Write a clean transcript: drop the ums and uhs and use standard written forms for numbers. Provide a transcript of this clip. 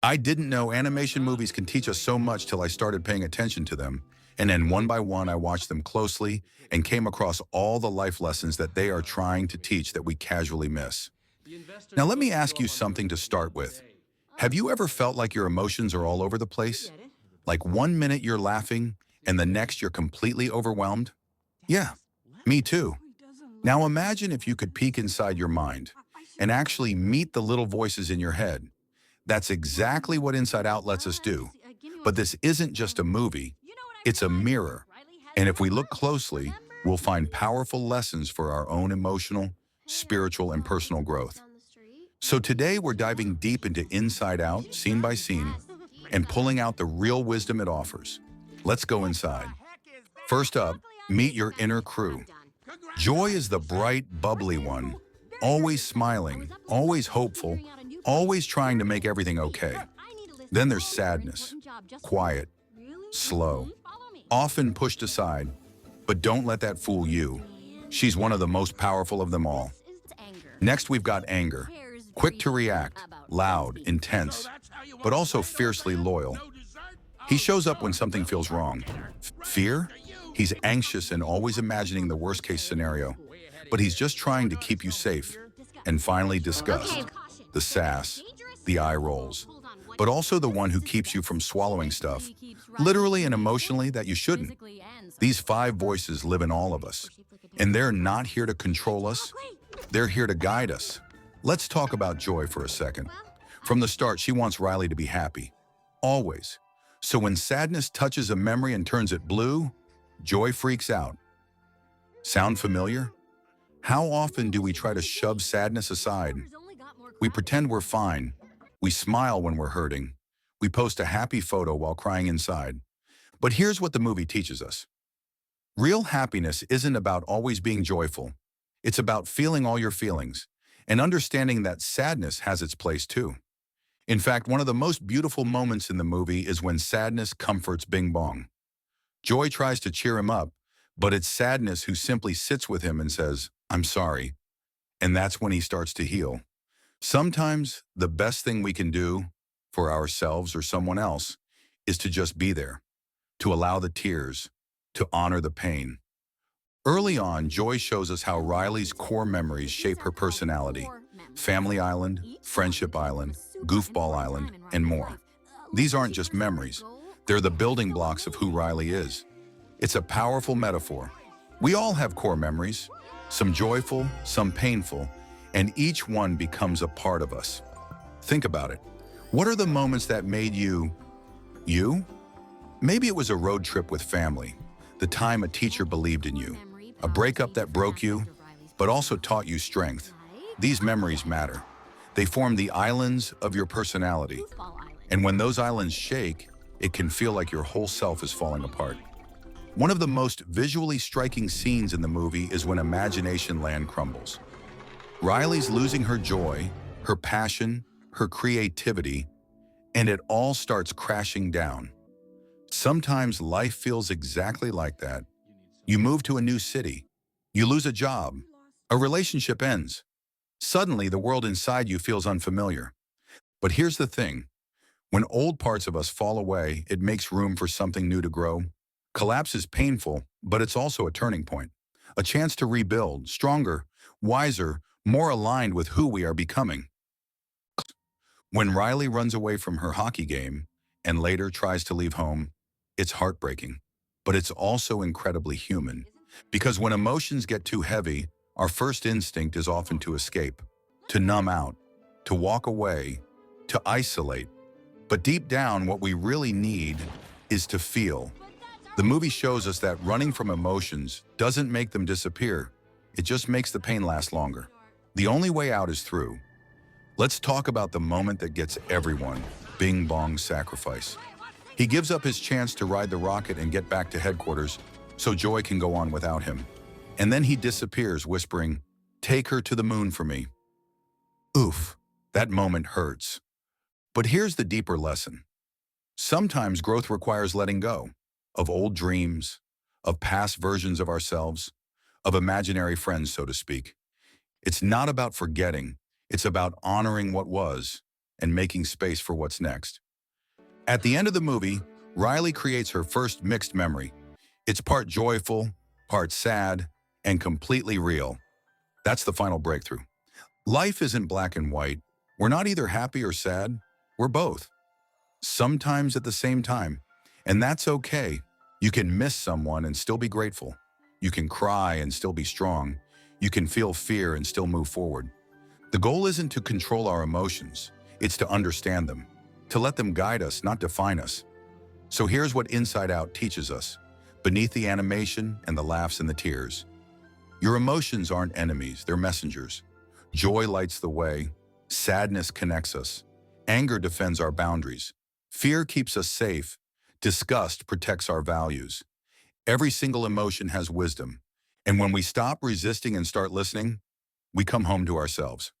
I didn't know animation movies can teach us so much till I started paying attention to them. And then one by one, I watched them closely and came across all the life lessons that they are trying to teach that we casually miss. Now, let me ask you something to start with. Have you ever felt like your emotions are all over the place? Like one minute you're laughing and the next you're completely overwhelmed? Yeah, me too. Now imagine if you could peek inside your mind and actually meet the little voices in your head. That's exactly what Inside Out lets us do. But this isn't just a movie, it's a mirror. And if we look closely, we'll find powerful lessons for our own emotional, spiritual, and personal growth. So today we're diving deep into Inside Out, scene by scene, and pulling out the real wisdom it offers. Let's go inside. First up, meet your inner crew. Joy is the bright, bubbly one, always smiling, always hopeful, always trying to make everything okay. Then there's sadness, quiet, slow, often pushed aside, but don't let that fool you. She's one of the most powerful of them all. Next, we've got anger, quick to react, loud, intense, but also fiercely loyal. He shows up when something feels wrong. Fear? He's anxious and always imagining the worst case scenario, but he's just trying to keep you safe. And finally, disgust, the sass, the eye rolls, but also the one who keeps you from swallowing stuff, literally and emotionally, that you shouldn't. These five voices live in all of us, and they're not here to control us, they're here to guide us. Let's talk about Joy for a second. From the start, she wants Riley to be happy, always. So when sadness touches a memory and turns it blue, Joy freaks out. Sound familiar? How often do we try to shove sadness aside? We pretend we're fine. We smile when we're hurting. We post a happy photo while crying inside. But here's what the movie teaches us. Real happiness isn't about always being joyful. It's about feeling all your feelings and understanding that sadness has its place too. In fact, one of the most beautiful moments in the movie is when sadness comforts Bing Bong. Joy tries to cheer him up, but it's sadness who simply sits with him and says, "I'm sorry." And that's when he starts to heal. Sometimes the best thing we can do for ourselves or someone else is to just be there, to allow the tears, to honor the pain. Early on, Joy shows us how Riley's core memories shape her personality. Family Island, Friendship Island, Goofball Island, and more. These aren't just memories. They're the building blocks of who Riley is. It's a powerful metaphor. We all have core memories, some joyful, some painful, and each one becomes a part of us. Think about it. What are the moments that made you, you? Maybe it was a road trip with family, the time a teacher believed in you, a breakup that broke you, but also taught you strength. These memories matter. They form the islands of your personality. And when those islands shake, it can feel like your whole self is falling apart. One of the most visually striking scenes in the movie is when Imagination Land crumbles. Riley's losing her joy, her passion, her creativity, and it all starts crashing down. Sometimes life feels exactly like that. You move to a new city. You lose a job. A relationship ends. Suddenly, the world inside you feels unfamiliar. But here's the thing. When old parts of us fall away, it makes room for something new to grow. Collapse is painful, but it's also a turning point. A chance to rebuild, stronger, wiser, more aligned with who we are becoming. When Riley runs away from her hockey game and later tries to leave home, it's heartbreaking, but it's also incredibly human. Because when emotions get too heavy, our first instinct is often to escape, to numb out, to walk away, to isolate. But deep down, what we really need is to feel. The movie shows us that running from emotions doesn't make them disappear. It just makes the pain last longer. The only way out is through. Let's talk about the moment that gets everyone, Bing Bong's sacrifice. He gives up his chance to ride the rocket and get back to headquarters so Joy can go on without him. And then he disappears, whispering, "Take her to the moon for me." Oof, that moment hurts. But here's the deeper lesson. Sometimes growth requires letting go of old dreams, of past versions of ourselves, of imaginary friends, so to speak. It's not about forgetting, it's about honoring what was and making space for what's next. At the end of the movie, Riley creates her first mixed memory. It's part joyful, part sad, and completely real. That's the final breakthrough. Life isn't black and white. We're not either happy or sad. We're both. Sometimes at the same time. And that's okay. You can miss someone and still be grateful. You can cry and still be strong. You can feel fear and still move forward. The goal isn't to control our emotions. It's to understand them, to let them guide us, not define us. So here's what Inside Out teaches us. Beneath the animation and the laughs and the tears, your emotions aren't enemies, they're messengers. Joy lights the way. Sadness connects us. Anger defends our boundaries. Fear keeps us safe. Disgust protects our values. Every single emotion has wisdom. And when we stop resisting and start listening, we come home to ourselves.